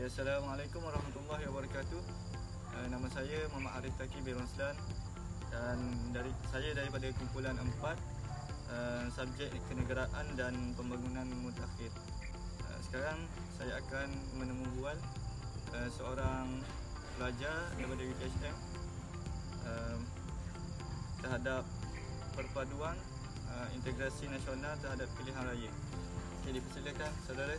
Okay, Assalamualaikum warahmatullahi wabarakatuh. Nama saya Muhammad Arif Taki bin Roslan dan saya daripada kumpulan 4 subjek kenegaraan dan pembangunan mutakhir. Sekarang saya akan menemu bual seorang pelajar daripada UTHM terhadap perpaduan integrasi nasional terhadap pilihan raya. Okay, dipersilakan saudara.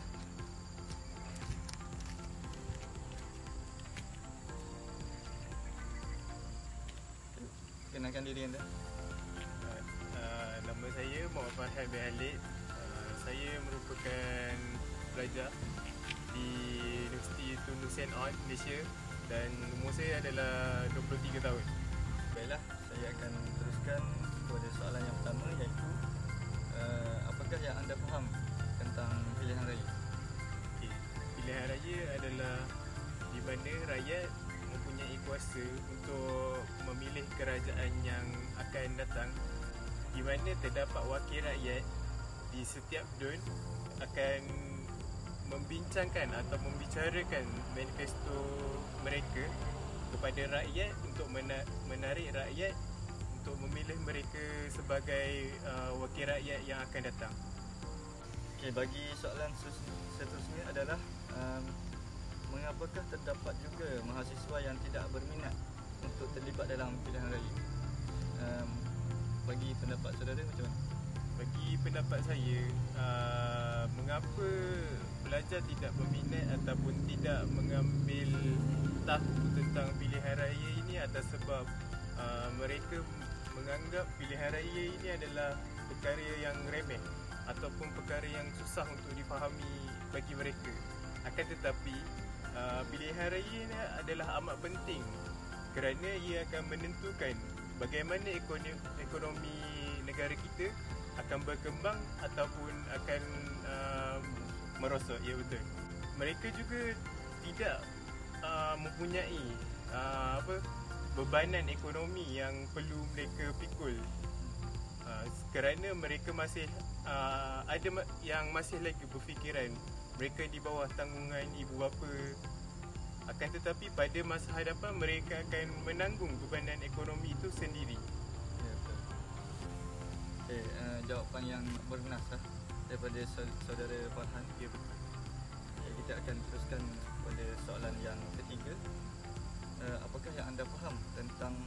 Kenalkan diri anda. Nama saya Muhammad Farhan bin Khalid. Saya merupakan pelajar di Universiti Tun Hussein On, Malaysia, dan umur saya adalah 23 tahun. Baiklah, saya akan teruskan kepada soalan yang pertama, iaitu apakah yang anda faham tentang pilihan raya? Okay. Pilihan raya adalah di mana rakyat mempunyai kuasa untuk memilih kerajaan yang akan datang, di mana terdapat wakil rakyat di setiap dun akan membincangkan atau membicarakan manifesto mereka kepada rakyat untuk menarik rakyat untuk memilih mereka sebagai wakil rakyat yang akan datang. Okay, bagi soalan seterusnya adalah mengapakah terdapat juga mahasiswa yang tidak berminat untuk terlibat dalam pilihan raya? Bagi pendapat saudara macam mana? Bagi pendapat saya, mengapa pelajar tidak berminat ataupun tidak mengambil tahu tentang pilihan raya ini atas sebab mereka menganggap pilihan raya ini adalah perkara yang remeh ataupun perkara yang susah untuk difahami bagi mereka. Akan tetapi pilihan raya ini adalah amat penting kerana ia akan menentukan bagaimana ekonomi negara kita akan berkembang ataupun akan merosot. Ya, betul. Mereka juga tidak mempunyai bebanan ekonomi yang perlu mereka pikul, kerana mereka masih ada yang masih lagi berfikiran mereka di bawah tanggungan ibu bapa. Akan tetapi pada masa hadapan mereka akan menanggung bebanan ekonomi itu sendiri. Ya, betul. Okay, jawapan yang bernas daripada saudara Farhan. Ya, betul. Okay, kita akan teruskan pada soalan yang ketiga. Apakah yang anda faham tentang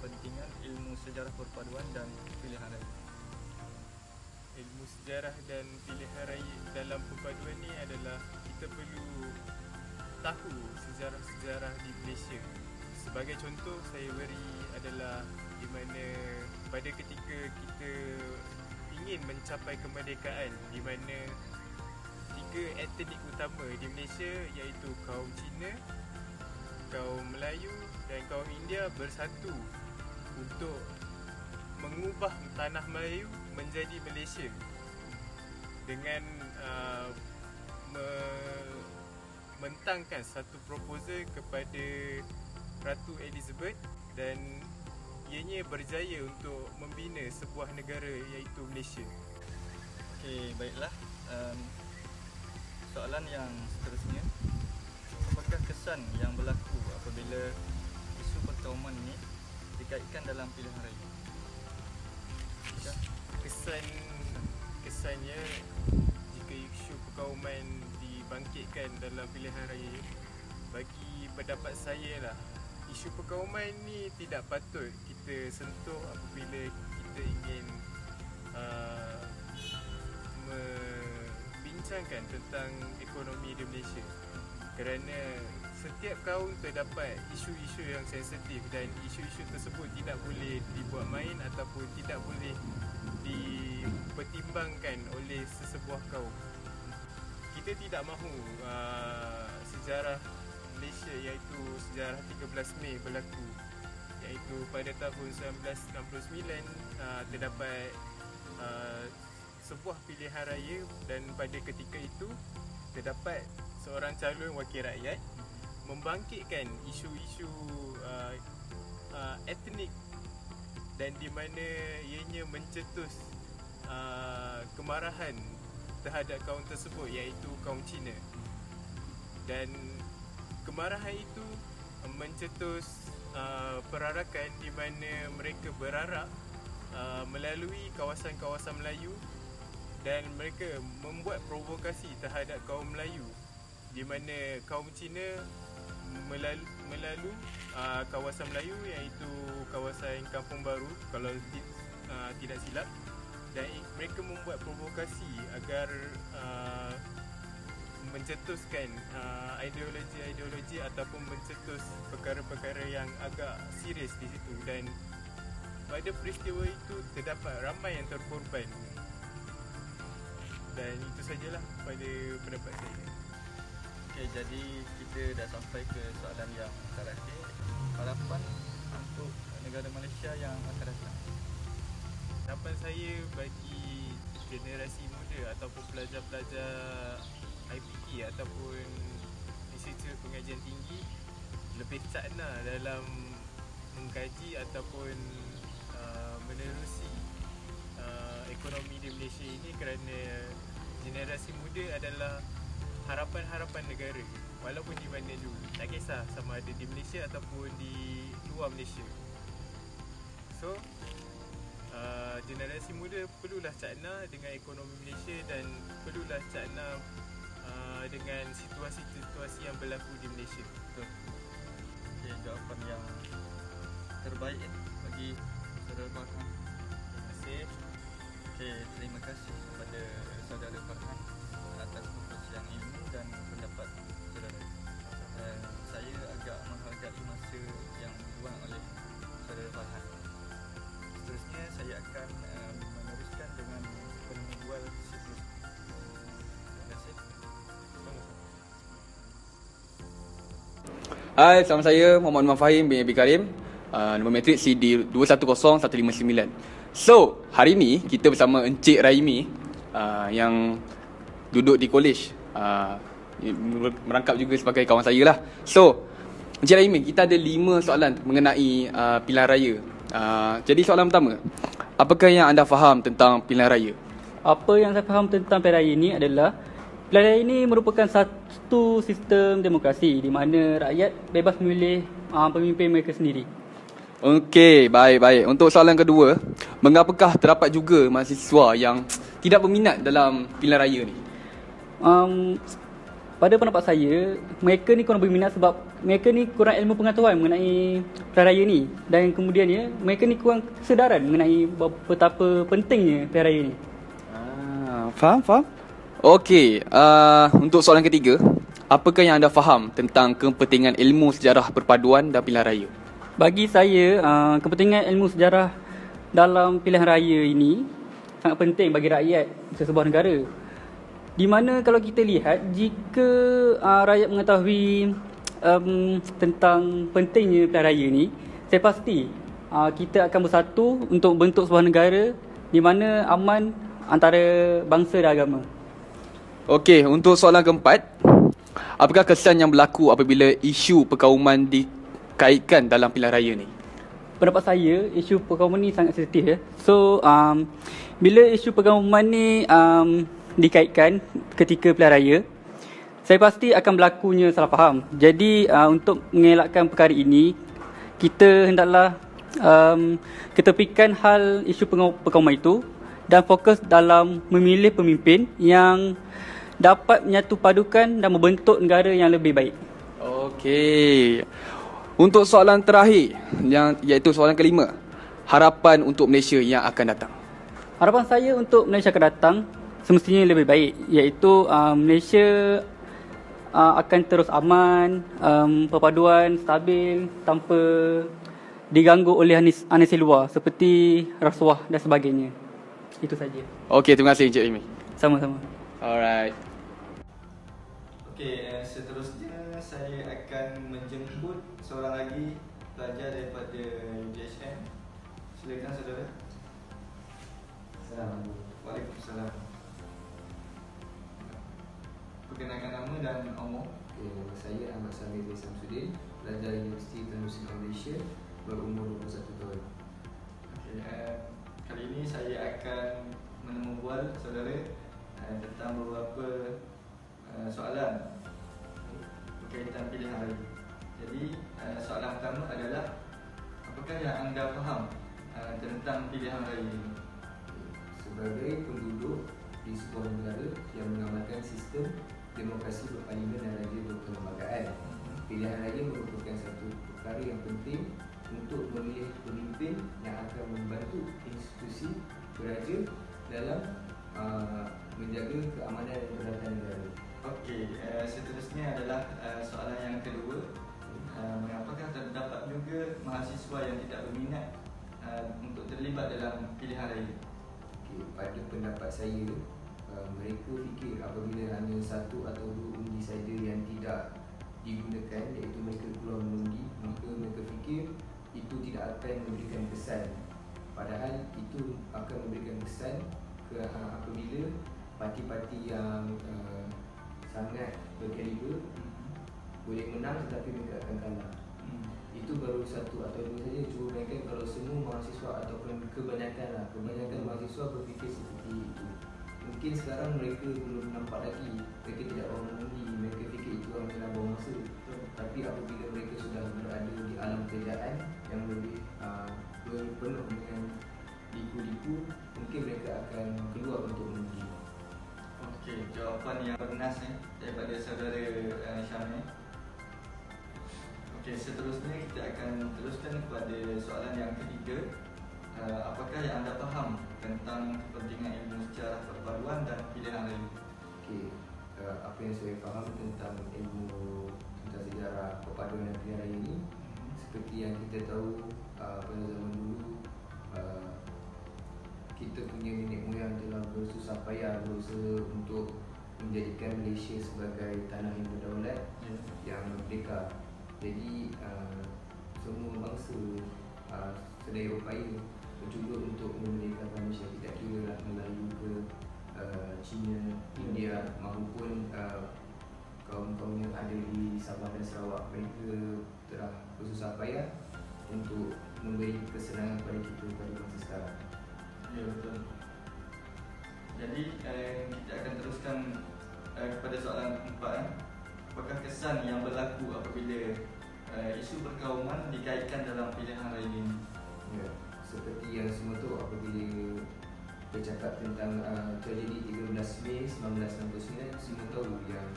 pentingan ilmu sejarah perpaduan dan pilihan raya? Ilmu sejarah dan pilihan raya dalam perpaduan ni adalah kita perlu tahu sejarah-sejarah di Malaysia. Sebagai contoh saya beri adalah di mana pada ketika kita ingin mencapai kemerdekaan, di mana 3 etnik utama di Malaysia iaitu kaum Cina, kaum Melayu dan kaum India bersatu untuk mengubah tanah Melayu menjadi Malaysia dengan mentangkan satu proposal kepada Ratu Elizabeth, dan ianya berjaya untuk membina sebuah negara iaitu Malaysia. Okey, baiklah. Soalan yang seterusnya, apakah kesan yang berlaku apabila isu perkauman ini dikaitkan dalam pilihan raya? Kesannya jika isu perkauman dibangkitkan dalam pilihan raya, bagi pendapat saya lah, isu perkauman ni tidak patut kita sentuh apabila kita ingin membincangkan tentang ekonomi di Malaysia, kerana setiap kaum terdapat isu-isu yang sensitif dan isu-isu tersebut tidak boleh dibuat main ataupun tidak boleh dipertimbangkan oleh sesebuah kaum. Kita tidak mahu sejarah Malaysia iaitu sejarah 13 Mei berlaku, iaitu pada tahun 1969 terdapat sebuah pilihan raya, dan pada ketika itu terdapat seorang calon wakil rakyat membangkitkan isu-isu etnik, dan di mana ianya mencetus kemarahan terhadap kaum tersebut iaitu kaum Cina. dan kemarahan itu mencetus perarakan di mana mereka berarak melalui kawasan-kawasan Melayu, dan mereka membuat provokasi terhadap kaum Melayu di mana kaum Cina melalui kawasan Melayu iaitu kawasan Kampung Baru kalau tidak silap, dan mereka membuat provokasi agar mencetuskan ideologi ataupun mencetus perkara-perkara yang agak serius di situ, dan pada peristiwa itu terdapat ramai yang terkorban. Dan itu sajalah pada pendapat saya. Okey, jadi kita dah sampai ke soalan yang terakhir. Harapan untuk negara Malaysia yang akan datang. Harapan saya bagi generasi muda ataupun pelajar-pelajar IPT ataupun Institut Pengajian Tinggi lebih cakna dalam mengkaji ataupun menerusi ekonomi di Malaysia ini, kerana generasi muda adalah harapan-harapan negara walaupun di mana dulu, tak kisah sama ada di Malaysia ataupun di luar Malaysia. So generasi muda perlulah cakna dengan ekonomi Malaysia dan perlulah cakna dengan situasi-situasi yang berlaku di Malaysia. Betul. Okay, jawapan yang terbaik bagi saudara Farhan. Terima kasih. Okay, terima kasih kepada saudara Farhan atas perkongsian ilmu dan pendapat saudara. Saya agak menghargai masa yang dibuang oleh saudara Farhan. Seterusnya saya akan meneruskan dengan penjual seterusnya. Terima kasih. Hai, sama saya Muhammad Umar Fahim bin Abi Karim, nombor matrik CD 210159. So, hari ni kita bersama Encik Raimi yang duduk di kolej, merangkap juga sebagai kawan saya lah. So, Encik Raimi, kita ada 5 soalan mengenai pilihan raya. Jadi soalan pertama, apakah yang anda faham tentang pilihan raya? Apa yang saya faham tentang pilihan raya ini adalah pilihan raya ini merupakan satu sistem demokrasi di mana rakyat bebas memilih pemimpin mereka sendiri. Okey, baik-baik. Untuk soalan kedua, mengapakah terdapat juga mahasiswa yang tidak berminat dalam pilihan raya ni? Pada pendapat saya, mereka ni kurang berminat sebab mereka ni kurang ilmu pengetahuan mengenai pilihan raya ni, dan kemudiannya mereka ni kurang kesedaran mengenai betapa pentingnya pilihan raya ni. Faham? Okey, untuk soalan ketiga, apakah yang anda faham tentang kepentingan ilmu sejarah perpaduan dan pilihan raya? Bagi saya, kepentingan ilmu sejarah dalam pilihan raya ini sangat penting bagi rakyat sesebuah negara. Di mana kalau kita lihat, jika rakyat mengetahui tentang pentingnya pilihan raya ini, saya pasti kita akan bersatu untuk bentuk sebuah negara di mana aman antara bangsa dan agama. Okey, untuk soalan keempat, apakah kesan yang berlaku apabila isu perkauman dikaitkan dalam pilihan raya ni? Pendapat saya, isu perkauman ni sangat sensitif ya. So, bila isu perkauman ni dikaitkan ketika pilihan raya, saya pasti akan berlakunya salah faham. Jadi, untuk mengelakkan perkara ini, kita hendaklah ketepikan hal isu perkauman itu dan fokus dalam memilih pemimpin yang dapat menyatu padukan dan membentuk negara yang lebih baik. Okey. Untuk soalan terakhir, iaitu soalan kelima, harapan untuk Malaysia yang akan datang. Harapan saya untuk Malaysia akan datang semestinya lebih baik, iaitu Malaysia akan terus aman, perpaduan stabil tanpa diganggu oleh anisi luar seperti rasuah dan sebagainya. Itu saja. Okey, terima kasih Encik Raimi. Sama-sama. Alright. Okey, seterusnya saya akan menjemput seorang lagi pelajar daripada UJSM. Silakan saudara. Assalamualaikum. Waalaikumsalam. Perkenalkan nama dan umur. Nama saya Ahmad Samir Samsudin, pelajar Universiti Terusi Malaysia, berumur 21 tahun. Okey, kali ini saya akan menemubual saudara tentang beberapa soalan. berkaitan pilihan raya. Jadi soalan pertama adalah apakah yang anda faham tentang pilihan raya ini? Sebagai penduduk di sebuah negara yang mengamalkan sistem demokrasi berparlimen dan raja berperlembagaan, pilihan raya merupakan satu perkara yang penting untuk memilih pemimpin yang akan membantu institusi beraja dalam menjaga keamanan dan kedaulatan negara. Okey, seterusnya adalah soalan yang kedua. Mengapakah terdapat juga mahasiswa yang tidak berminat untuk terlibat dalam pilihan raya? Pada pendapat saya, mereka fikir apabila hanya satu atau dua undi saja yang tidak digunakan, iaitu mereka keluar mengundi, maka mereka fikir itu tidak akan memberikan kesan. Padahal itu akan memberikan kesan apabila parti-parti yang sangat berkaliber boleh menang tetapi mereka akan kalah. Itu baru satu atau dua saja. Cuba bayangkan kalau semua mahasiswa ataupun kebanyakan mahasiswa berfikir seperti itu. Mungkin sekarang mereka belum nampak lagi, mereka tidak mahu mengundi, mereka fikir itu hanyalah buang masa. Tapi apabila mereka sudah berada di alam pekerjaan yang lebih penuh dengan liku-liku, mungkin mereka akan keluar untuk mengundi. Okey, jawapan yang bernas daripada saudara Syamil. Okey, seterusnya kita akan teruskan kepada soalan yang ketiga. Apakah yang anda faham tentang kepentingan ilmu sejarah perpaduan dan pilihan raya? Okey, apa yang saya faham tentang ilmu tentang sejarah perpaduan dan pilihan raya ini, seperti yang kita tahu pada zaman dulu kita punya nenek moyang telah bersusah payah berusaha untuk menjadikan Malaysia sebagai tanah yang berdaulat, yang merdeka. Jadi semua bangsa sedaya upaya berjubel untuk memerdekakan Malaysia, tidak kira lah Melayu ke China, India maupun kaum-kaum yang ada di Sabah dan Sarawak. Mereka telah bersusah payah untuk memberi kesenangan kepada kita pada masa sekarang. Ya, betul. Jadi kita akan teruskan kepada soalan keempat. Apakah kesan yang berlaku apabila isu perkauman dikaitkan dalam pilihan raya ini? Ya, seperti yang semua tahu, apabila bercakap tentang tragedi 13 Mei 1969, semua tahu yang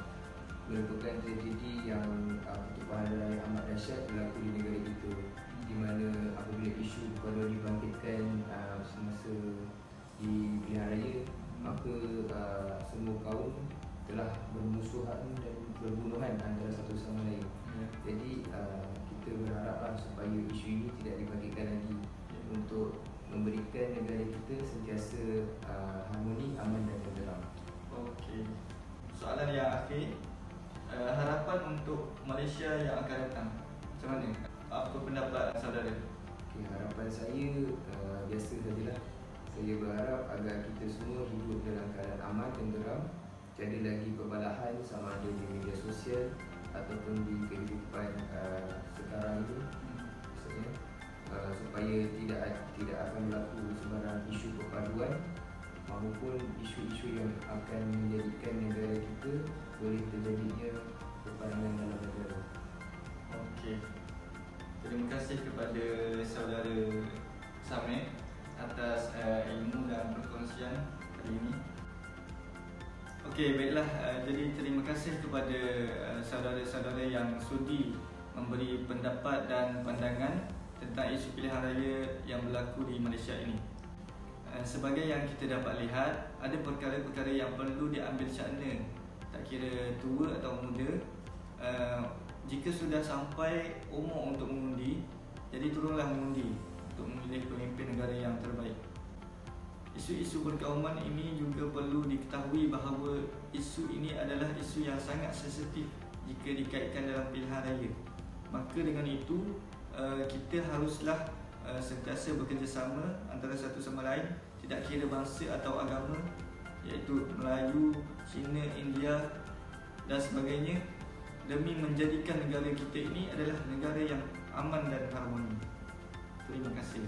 merupakan tragedi yang pertumpahan darah yang amat dahsyat berlaku di negara kita, di mana apabila isu perpaduan dibangkitkan semasa di pilihan raya, maka semua kaum telah bermusuhan dan berbunuhan antara satu sama lain. Jadi kita berharaplah supaya isu ini tidak dibangkitkan lagi, untuk memberikan negara kita sentiasa harmoni, aman dan tenteram. Okey. Soalan yang akhir, harapan untuk Malaysia yang akan datang, macam mana? Apa pendapat saudara? Okay, harapan saya biasa sajalah. Saya berharap agar kita semua hidup dalam keadaan aman, tenteram, tiada lagi perbalahan sama ada di media sosial ataupun di kehidupan sekarang ini, maksudnya supaya tidak akan berlaku sebarang isu perpaduan maupun isu-isu yang akan menjadikan negara kita boleh terjadinya peperangan dalam negara. Okey. Terima kasih kepada saudara Samir atas ilmu dan perkongsian hari ini. Okey, baiklah. Jadi terima kasih kepada saudara-saudara yang sudi memberi pendapat dan pandangan tentang isu pilihan raya yang berlaku di Malaysia ini. Sebagai yang kita dapat lihat, ada perkara-perkara yang perlu diambil syakna, tak kira tua atau muda. Jika sudah sampai umur untuk mengundi, jadi turunlah mengundi untuk memilih pemimpin negara yang terbaik. Isu-isu perkauman ini juga perlu diketahui bahawa isu ini adalah isu yang sangat sensitif jika dikaitkan dalam pilihan raya. Maka dengan itu, kita haruslah sentiasa bekerjasama antara satu sama lain, tidak kira bangsa atau agama, iaitu Melayu, Cina, India dan sebagainya, demi menjadikan negara kita ini adalah negara yang aman dan harmoni. Terima kasih.